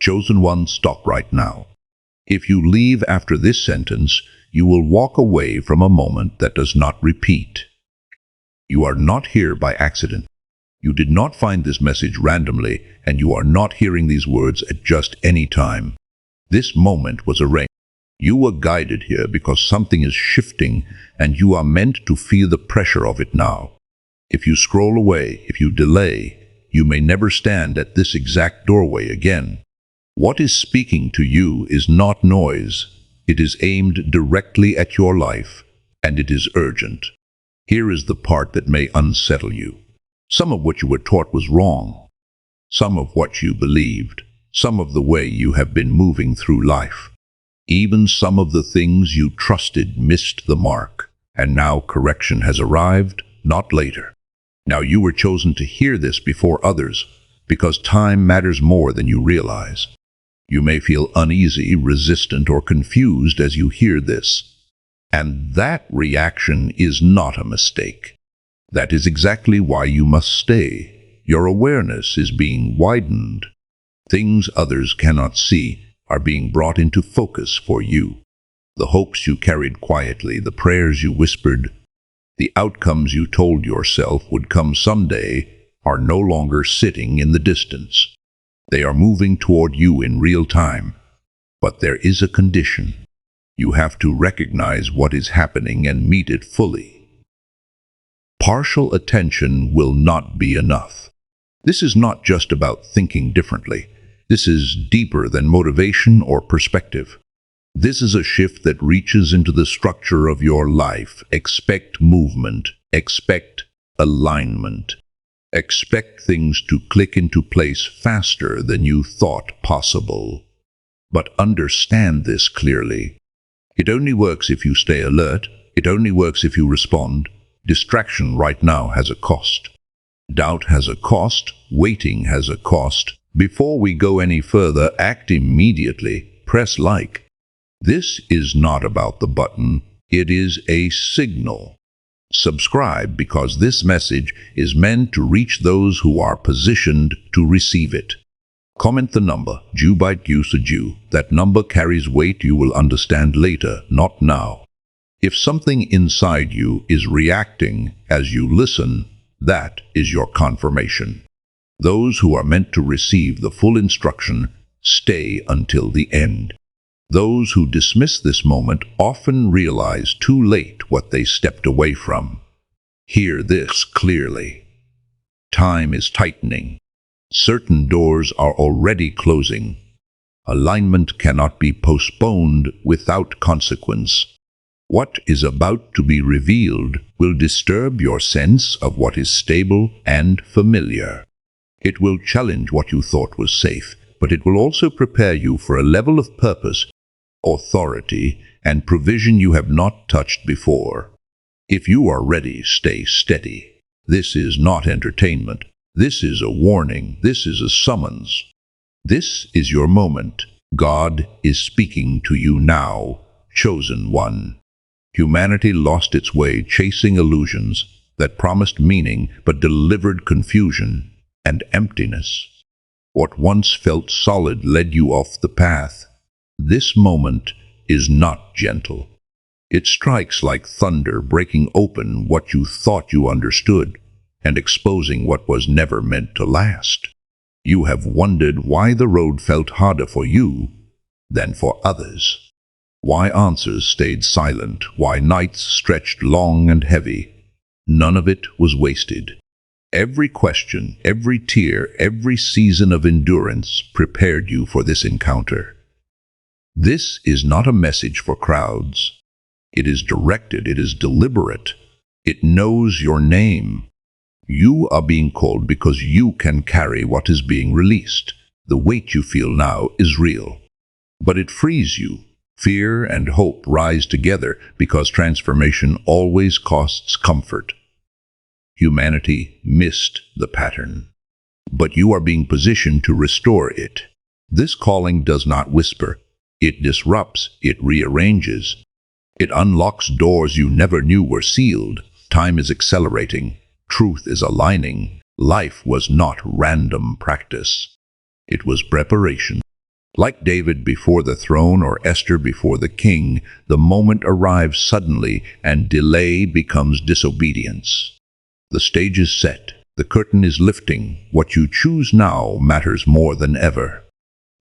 Chosen one, stop right now. If you leave after this sentence, you will walk away from a moment that does not repeat. You are not here by accident. You did not find this message randomly, and you are not hearing these words at just any time. This moment was arranged. You were guided here because something is shifting, and you are meant to feel the pressure of it now. If you scroll away, if you delay, you may never stand at this exact doorway again. What is speaking to you is not noise. It is aimed directly at your life, and it is urgent. Here is the part that may unsettle you. Some of what you were taught was wrong. Some of what you believed. Some of the way you have been moving through life. Even some of the things you trusted missed the mark, and now correction has arrived, not later. Now you were chosen to hear this before others, because time matters more than you realize. You may feel uneasy, resistant, or confused as you hear this. And that reaction is not a mistake. That is exactly why you must stay. Your awareness is being widened. Things others cannot see are being brought into focus for you. The hopes you carried quietly, the prayers you whispered, the outcomes you told yourself would come someday are no longer sitting in the distance. They are moving toward you in real time. But there is a condition. You have to recognize what is happening and meet it fully. Partial attention will not be enough. This is not just about thinking differently. This is deeper than motivation or perspective. This is a shift that reaches into the structure of your life. Expect movement. Expect alignment. Expect things to click into place faster than you thought possible. But understand this clearly. It only works if you stay alert. It only works if you respond. Distraction right now has a cost. Doubt has a cost. Waiting has a cost. Before we go any further, act immediately. Press like. This is not about the button. It is a signal. Subscribe because this message is meant to reach those who are positioned to receive it. Comment the number, Jew byte use a Jew. That number carries weight you will understand later, not now. If something inside you is reacting as you listen, that is your confirmation. Those who are meant to receive the full instruction stay until the end. Those who dismiss this moment often realize too late what they stepped away from. Hear this clearly. Time is tightening. Certain doors are already closing. Alignment cannot be postponed without consequence. What is about to be revealed will disturb your sense of what is stable and familiar. It will challenge what you thought was safe, but it will also prepare you for a level of purpose, authority, and provision you have not touched before. If you are ready, stay steady. This is not entertainment. This is a warning. This is a summons. This is your moment. God is speaking to you now, chosen one. Humanity lost its way chasing illusions that promised meaning but delivered confusion and emptiness. What once felt solid led you off the path. This moment is not gentle. It strikes like thunder, breaking open what you thought you understood and exposing what was never meant to last. You have wondered why the road felt harder for you than for others. Why answers stayed silent, why nights stretched long and heavy. None of it was wasted. Every question, every tear, every season of endurance prepared you for this encounter. This is not a message for crowds. It is directed, it is deliberate. It knows your name. You are being called because you can carry what is being released. The weight you feel now is real, but it frees you. Fear and hope rise together because transformation always costs comfort. Humanity missed the pattern, but you are being positioned to restore it. This calling does not whisper. It disrupts, it rearranges. It unlocks doors you never knew were sealed. Time is accelerating. Truth is aligning. Life was not random practice. It was preparation. Like David before the throne or Esther before the king, the moment arrives suddenly and delay becomes disobedience. The stage is set. The curtain is lifting. What you choose now matters more than ever.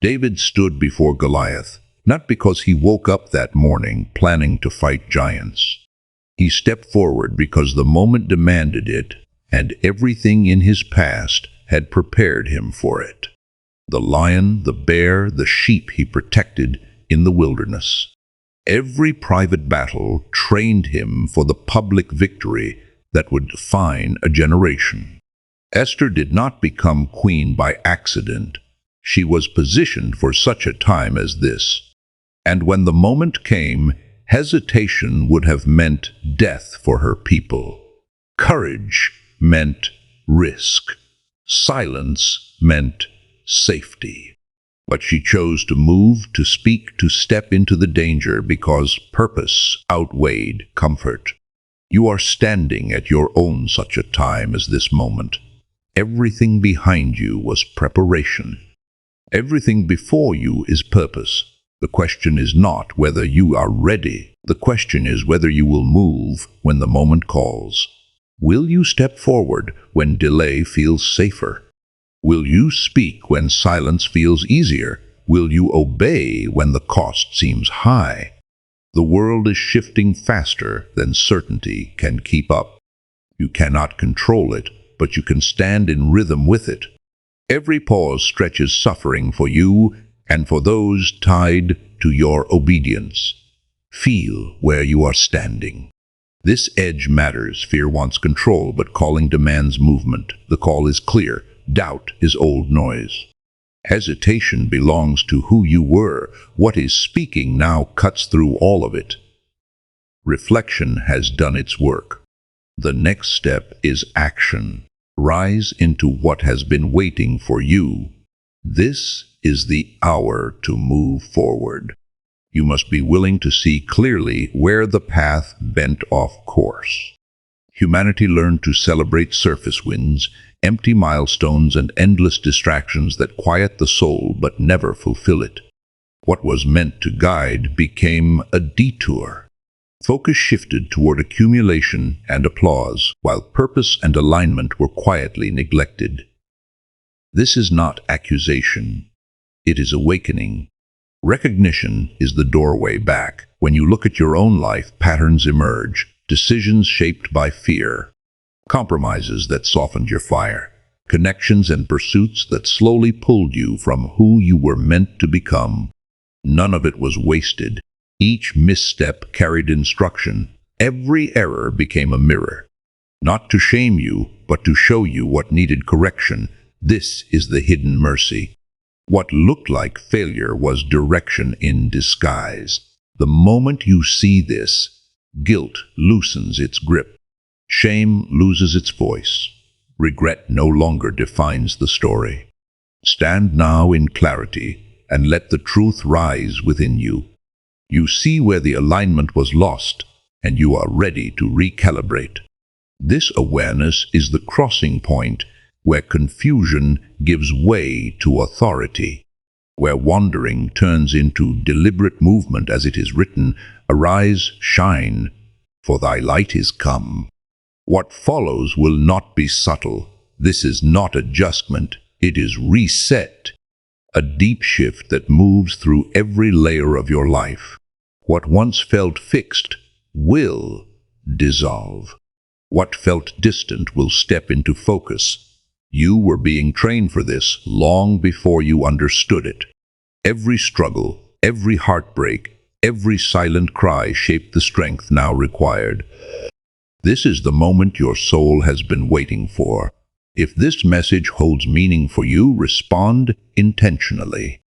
David stood before Goliath, not because he woke up that morning planning to fight giants. He stepped forward because the moment demanded it, and everything in his past had prepared him for it. The lion, the bear, the sheep he protected in the wilderness. Every private battle trained him for the public victory that would define a generation. Esther did not become queen by accident. She was positioned for such a time as this. And when the moment came, hesitation would have meant death for her people. Courage meant risk. Silence meant safety. But she chose to move, to speak, to step into the danger because purpose outweighed comfort. You are standing at your own such a time as this moment. Everything behind you was preparation. Everything before you is purpose. The question is not whether you are ready. The question is whether you will move when the moment calls. Will you step forward when delay feels safer? Will you speak when silence feels easier? Will you obey when the cost seems high? The world is shifting faster than certainty can keep up. You cannot control it, but you can stand in rhythm with it. Every pause stretches suffering for you and for those tied to your obedience. Feel where you are standing. This edge matters. Fear wants control, but calling demands movement. The call is clear. Doubt is old noise. Hesitation belongs to who you were. What is speaking now cuts through all of it. Reflection has done its work. The next step is action. Rise into what has been waiting for you. This is the hour to move forward. You must be willing to see clearly where the path bent off course. Humanity learned to celebrate surface wins, empty milestones, and endless distractions that quiet the soul but never fulfill it. What was meant to guide became a detour. Focus shifted toward accumulation and applause, while purpose and alignment were quietly neglected. This is not accusation. It is awakening. Recognition is the doorway back. When you look at your own life, patterns emerge, decisions shaped by fear, compromises that softened your fire, connections and pursuits that slowly pulled you from who you were meant to become. None of it was wasted. Each misstep carried instruction. Every error became a mirror. Not to shame you, but to show you what needed correction. This is the hidden mercy. What looked like failure was direction in disguise. The moment you see this, guilt loosens its grip. Shame loses its voice. Regret no longer defines the story. Stand now in clarity and let the truth rise within you. You see where the alignment was lost, and you are ready to recalibrate. This awareness is the crossing point where confusion gives way to authority, where wandering turns into deliberate movement, as it is written, "Arise, shine, for thy light is come." What follows will not be subtle. This is not adjustment, it is reset. A deep shift that moves through every layer of your life. What once felt fixed will dissolve. What felt distant will step into focus. You were being trained for this long before you understood it. Every struggle, every heartbreak, every silent cry shaped the strength now required. This is the moment your soul has been waiting for. If this message holds meaning for you, respond intentionally.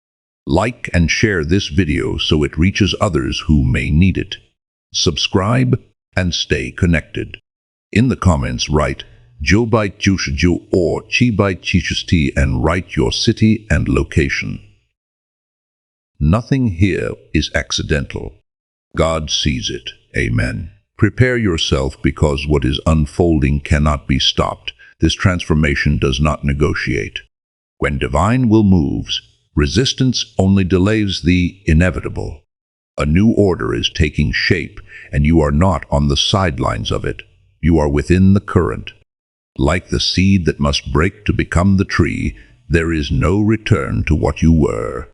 Like and share this video so it reaches others who may need it. Subscribe and stay connected. In the comments, write Jobai Chushiju or Chibai Chichusti and write your city and location. Nothing here is accidental. God sees it. Amen. Prepare yourself, because what is unfolding cannot be stopped. This transformation does not negotiate. When divine will moves, Resistance only delays the inevitable. A new order is taking shape, and you are not on the sidelines of it. You are within the current. Like the seed that must break to become the tree, there is no return to what you were.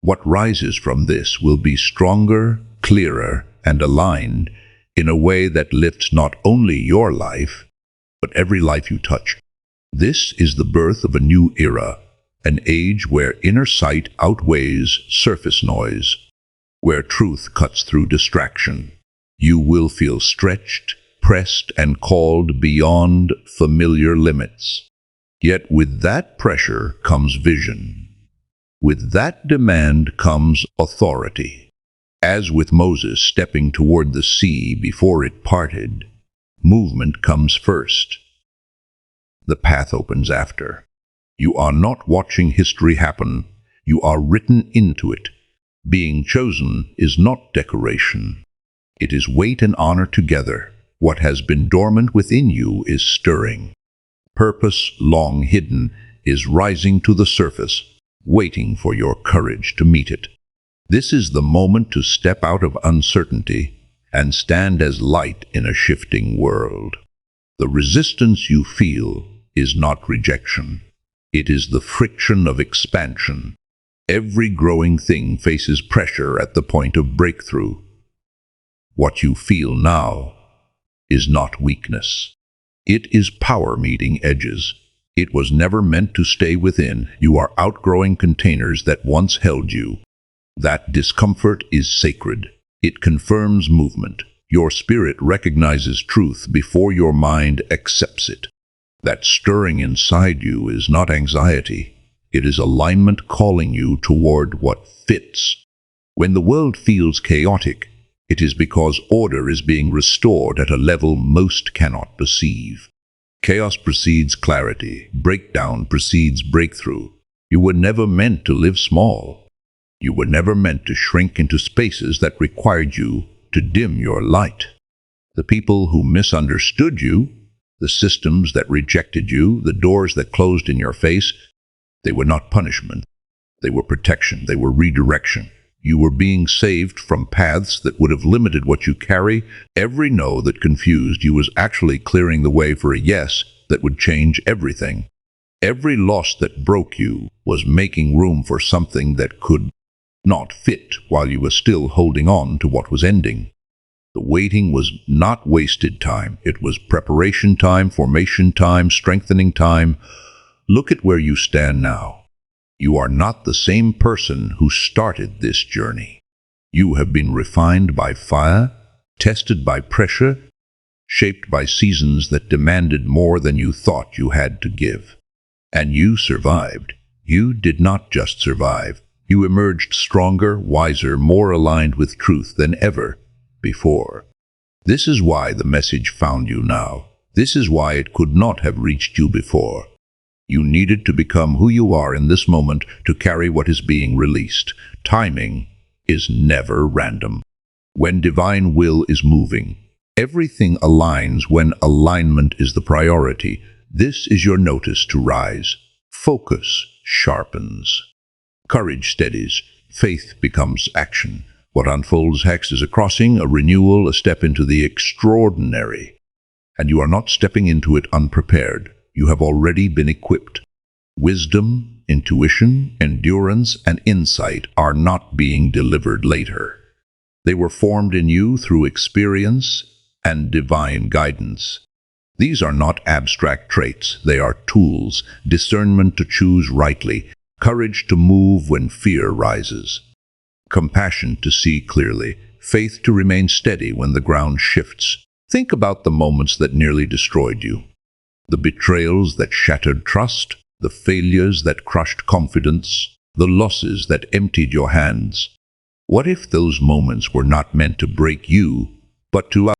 What rises from this will be stronger, clearer, and aligned in a way that lifts not only your life, but every life you touch. This is the birth of a new era, an age where inner sight outweighs surface noise, where truth cuts through distraction. You will feel stretched, pressed, and called beyond familiar limits. Yet with that pressure comes vision. With that demand comes authority. As with Moses stepping toward the sea before it parted, movement comes first. The path opens after. You are not watching history happen. You are written into it. Being chosen is not decoration. It is weight and honor together. What has been dormant within you is stirring. Purpose, long hidden, is rising to the surface, waiting for your courage to meet it. This is the moment to step out of uncertainty and stand as light in a shifting world. The resistance you feel is not rejection. It is the friction of expansion. Every growing thing faces pressure at the point of breakthrough. What you feel now is not weakness. It is power meeting edges. It was never meant to stay within. You are outgrowing containers that once held you. That discomfort is sacred. It confirms movement. Your spirit recognizes truth before your mind accepts it. That stirring inside you is not anxiety. It is alignment calling you toward what fits. When the world feels chaotic, it is because order is being restored at a level most cannot perceive. Chaos precedes clarity. Breakdown precedes breakthrough. You were never meant to live small. You were never meant to shrink into spaces that required you to dim your light. The people who misunderstood you, the systems that rejected you, the doors that closed in your face, they were not punishment. They were protection. They were redirection. You were being saved from paths that would have limited what you carry. Every no that confused you was actually clearing the way for a yes that would change everything. Every loss that broke you was making room for something that could not fit while you were still holding on to what was ending. The waiting was not wasted time. It was preparation time, formation time, strengthening time. Look at where you stand now. You are not the same person who started this journey. You have been refined by fire, tested by pressure, shaped by seasons that demanded more than you thought you had to give. And you survived. You did not just survive. You emerged stronger, wiser, more aligned with truth than ever before. This is why the message found you now. This is why it could not have reached you before. You needed to become who you are in this moment to carry what is being released. Timing is never random. When divine will is moving, everything aligns when alignment is the priority. This is your notice to rise. Focus sharpens. Courage steadies. Faith becomes action. What unfolds next is a crossing, a renewal, a step into the extraordinary. And you are not stepping into it unprepared. You have already been equipped. Wisdom, intuition, endurance, and insight are not being delivered later. They were formed in you through experience and divine guidance. These are not abstract traits. They are tools, discernment to choose rightly, courage to move when fear rises, compassion to see clearly, faith to remain steady when the ground shifts. Think about the moments that nearly destroyed you. The betrayals that shattered trust, the failures that crushed confidence, the losses that emptied your hands. What if those moments were not meant to break you, but to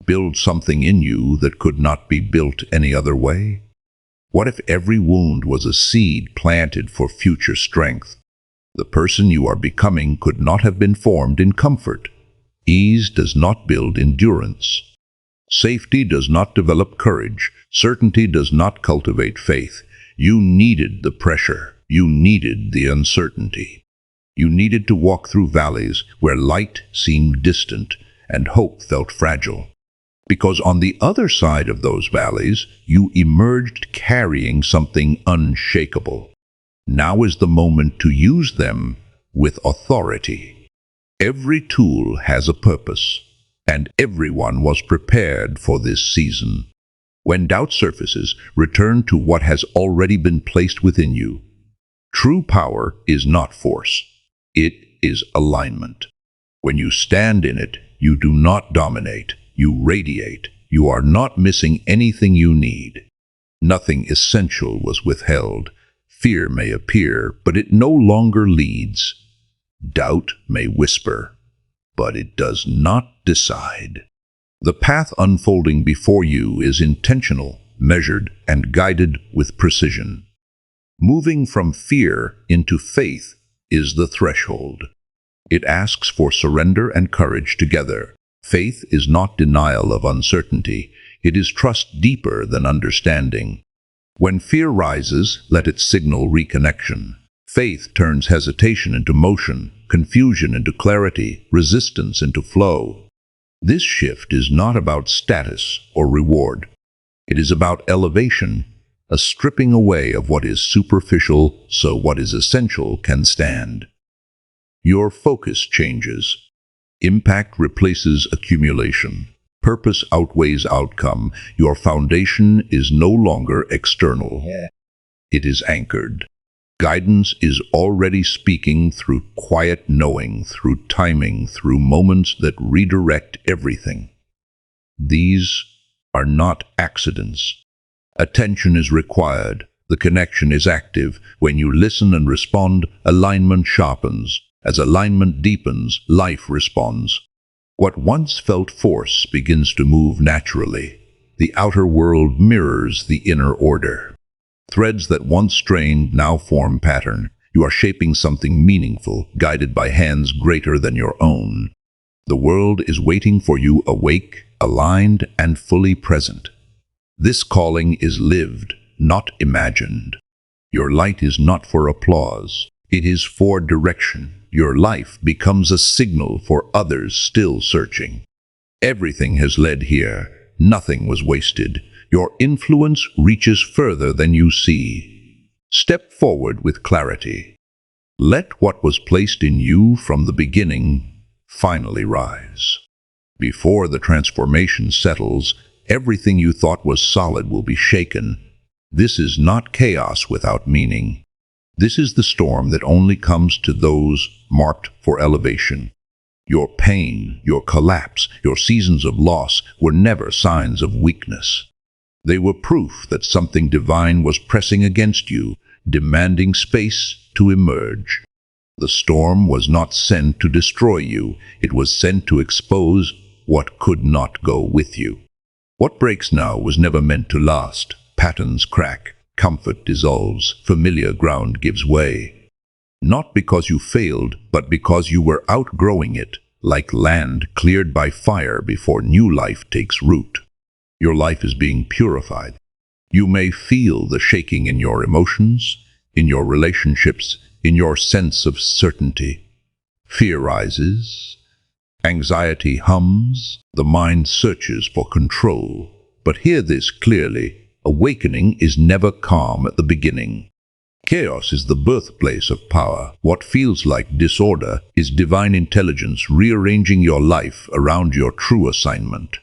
build something in you that could not be built any other way? What if every wound was a seed planted for future strength? The person you are becoming could not have been formed in comfort. Ease does not build endurance. Safety does not develop courage. Certainty does not cultivate faith. You needed the pressure. You needed the uncertainty. You needed to walk through valleys where light seemed distant and hope felt fragile. Because on the other side of those valleys, you emerged carrying something unshakable. Now is the moment to use them with authority. Every tool has a purpose, and everyone was prepared for this season. When doubt surfaces, return to what has already been placed within you. True power is not force. It is alignment. When you stand in it, you do not dominate. You radiate. You are not missing anything you need. Nothing essential was withheld. Fear may appear, but it no longer leads. Doubt may whisper, but it does not decide. The path unfolding before you is intentional, measured, and guided with precision. Moving from fear into faith is the threshold. It asks for surrender and courage together. Faith is not denial of uncertainty. It is trust deeper than understanding. When fear rises, let it signal reconnection. Faith turns hesitation into motion, confusion into clarity, resistance into flow. This shift is not about status or reward. It is about elevation, a stripping away of what is superficial so what is essential can stand. Your focus changes. Impact replaces accumulation. Purpose outweighs outcome. Your foundation is no longer external. It is anchored. Guidance is already speaking through quiet knowing, through timing, through moments that redirect everything. These are not accidents. Attention is required. The connection is active. When you listen and respond, alignment sharpens. As alignment deepens, life responds. What once felt force begins to move naturally. The outer world mirrors the inner order. Threads that once strained now form pattern. You are shaping something meaningful, guided by hands greater than your own. The world is waiting for you awake, aligned, and fully present. This calling is lived, not imagined. Your light is not for applause. It is for direction. Your life becomes a signal for others still searching. Everything has led here. Nothing was wasted. Your influence reaches further than you see. Step forward with clarity. Let what was placed in you from the beginning finally rise. Before the transformation settles, everything you thought was solid will be shaken. This is not chaos without meaning. This is the storm that only comes to those marked for elevation. Your pain, your collapse, your seasons of loss were never signs of weakness. They were proof that something divine was pressing against you, demanding space to emerge. The storm was not sent to destroy you. It was sent to expose what could not go with you. What breaks now was never meant to last. Patterns crack. Comfort dissolves, familiar ground gives way. Not because you failed, but because you were outgrowing it, like land cleared by fire before new life takes root. Your life is being purified. You may feel the shaking in your emotions, in your relationships, in your sense of certainty. Fear rises, anxiety hums, the mind searches for control. But hear this clearly. Awakening is never calm at the beginning. Chaos is the birthplace of power. What feels like disorder is divine intelligence rearranging your life around your true assignment.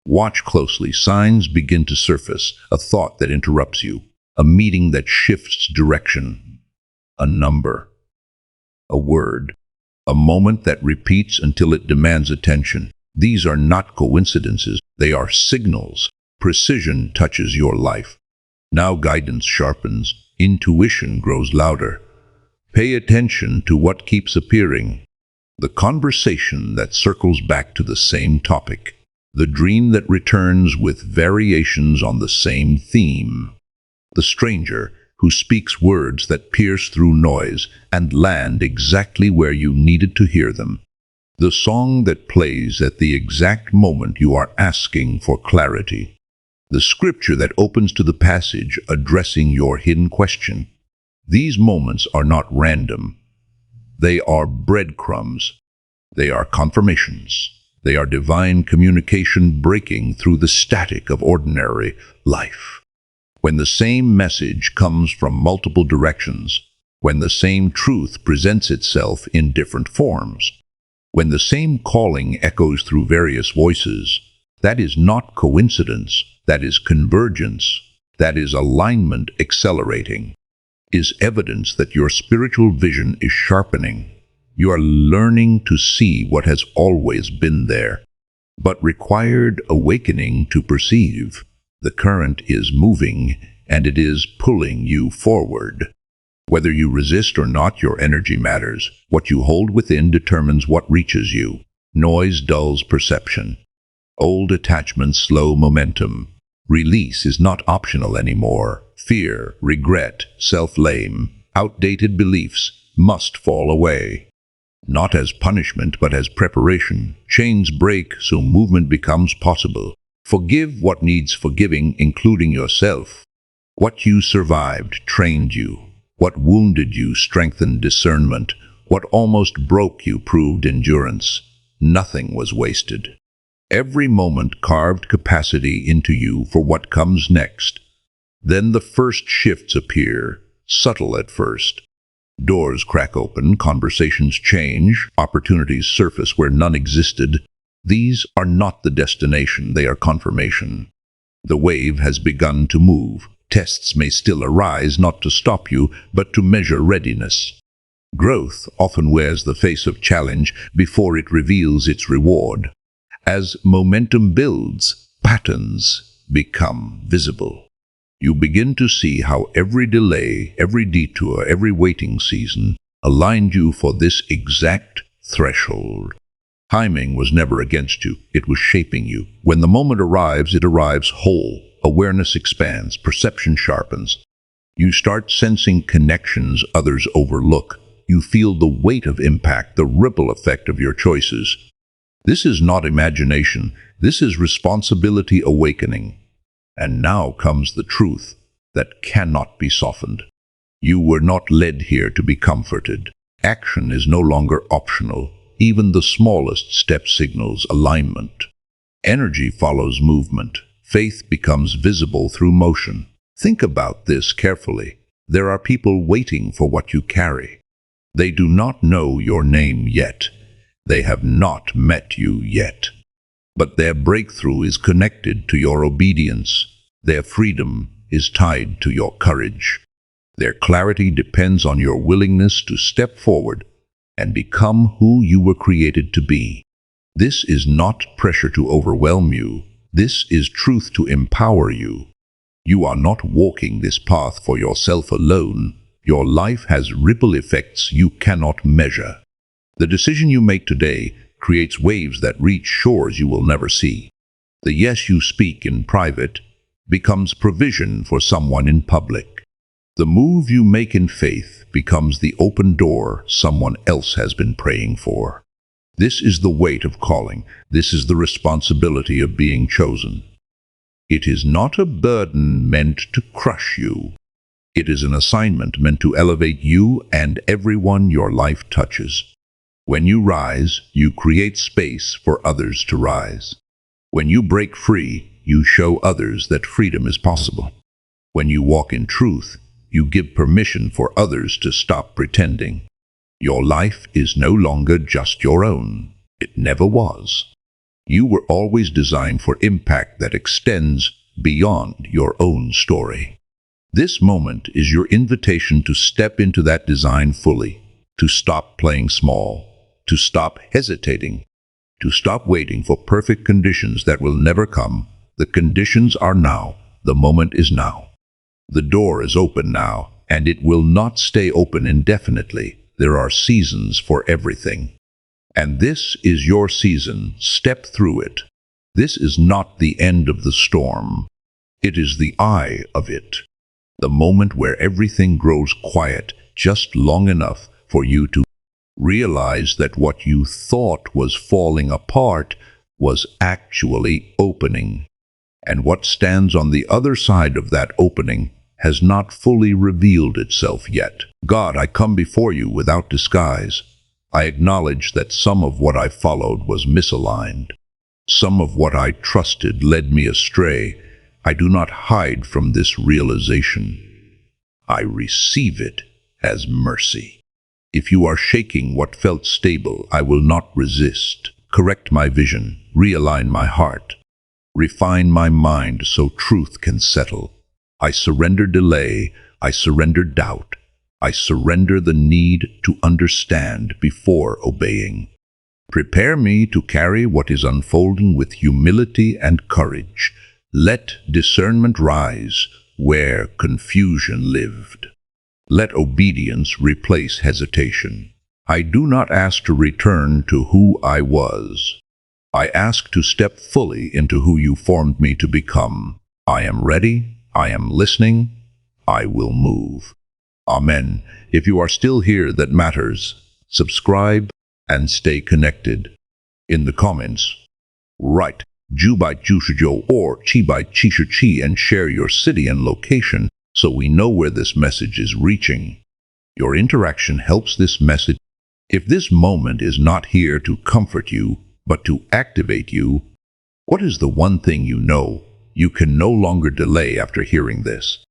Watch closely. Signs begin to surface. A thought that interrupts you. A meeting that shifts direction. A number. A word. A moment that repeats until it demands attention. These are not coincidences. They are signals. Precision touches your life. Now guidance sharpens, intuition grows louder. Pay attention to what keeps appearing. The conversation that circles back to the same topic. The dream that returns with variations on the same theme. The stranger who speaks words that pierce through noise and land exactly where you needed to hear them. The song that plays at the exact moment you are asking for clarity. The scripture that opens to the passage addressing your hidden question. These moments are not random. They are breadcrumbs. They are confirmations. They are divine communication breaking through the static of ordinary life. When the same message comes from multiple directions, when the same truth presents itself in different forms, when the same calling echoes through various voices, that is not coincidence, that is convergence, that is alignment accelerating, is evidence that your spiritual vision is sharpening. You are learning to see what has always been there, but required awakening to perceive. The current is moving, and it is pulling you forward. Whether you resist or not, your energy matters. What you hold within determines what reaches you. Noise dulls perception. Old attachments slow momentum. Release is not optional anymore. Fear, regret, self-blame, outdated beliefs must fall away. Not as punishment, but as preparation. Chains break so movement becomes possible. Forgive what needs forgiving, including yourself. What you survived trained you. What wounded you strengthened discernment. What almost broke you proved endurance. Nothing was wasted. Every moment carved capacity into you for what comes next. Then the first shifts appear, subtle at first. Doors crack open, conversations change, opportunities surface where none existed. These are not the destination, they are confirmation. The wave has begun to move. Tests may still arise, not to stop you, but to measure readiness. Growth often wears the face of challenge before it reveals its reward. As momentum builds, patterns become visible. You begin to see how every delay, every detour, every waiting season aligned you for this exact threshold. Timing was never against you, it was shaping you. When the moment arrives, it arrives whole. Awareness expands, perception sharpens. You start sensing connections others overlook. You feel the weight of impact, the ripple effect of your choices. This is not imagination, this is responsibility awakening. And now comes the truth that cannot be softened. You were not led here to be comforted. Action is no longer optional. Even the smallest step signals alignment. Energy follows movement. Faith becomes visible through motion. Think about this carefully. There are people waiting for what you carry. They do not know your name yet. They have not met you yet. But their breakthrough is connected to your obedience. Their freedom is tied to your courage. Their clarity depends on your willingness to step forward and become who you were created to be. This is not pressure to overwhelm you. This is truth to empower you. You are not walking this path for yourself alone. Your life has ripple effects you cannot measure. The decision you make today creates waves that reach shores you will never see. The yes you speak in private becomes provision for someone in public. The move you make in faith becomes the open door someone else has been praying for. This is the weight of calling. This is the responsibility of being chosen. It is not a burden meant to crush you. It is an assignment meant to elevate you and everyone your life touches. When you rise, you create space for others to rise. When you break free, you show others that freedom is possible. When you walk in truth, you give permission for others to stop pretending. Your life is no longer just your own. It never was. You were always designed for impact that extends beyond your own story. This moment is your invitation to step into that design fully, to stop playing small, to stop hesitating, to stop waiting for perfect conditions that will never come. The conditions are now. The moment is now. The door is open now, and it will not stay open indefinitely. There are seasons for everything. And this is your season. Step through it. This is not the end of the storm. It is the eye of it. The moment where everything grows quiet just long enough for you to realize that what you thought was falling apart was actually opening. And what stands on the other side of that opening has not fully revealed itself yet. God, I come before you without disguise. I acknowledge that some of what I followed was misaligned. Some of what I trusted led me astray. I do not hide from this realization. I receive it as mercy. If you are shaking what felt stable, I will not resist. Correct my vision, realign my heart, refine my mind so truth can settle. I surrender delay, I surrender doubt, I surrender the need to understand before obeying. Prepare me to carry what is unfolding with humility and courage. Let discernment rise where confusion lived. Let obedience replace hesitation. I do not ask to return to who I was. I ask to step fully into who you formed me to become. I am ready, I am listening, I will move. Amen. If you are still here, that matters. Subscribe and stay connected. In the comments, write Jubai Jushujo or Chibai Chishuchi and share your city and location so we know where this message is reaching. Your interaction helps this message. If this moment is not here to comfort you, but to activate you, what is the one thing you know you can no longer delay after hearing this?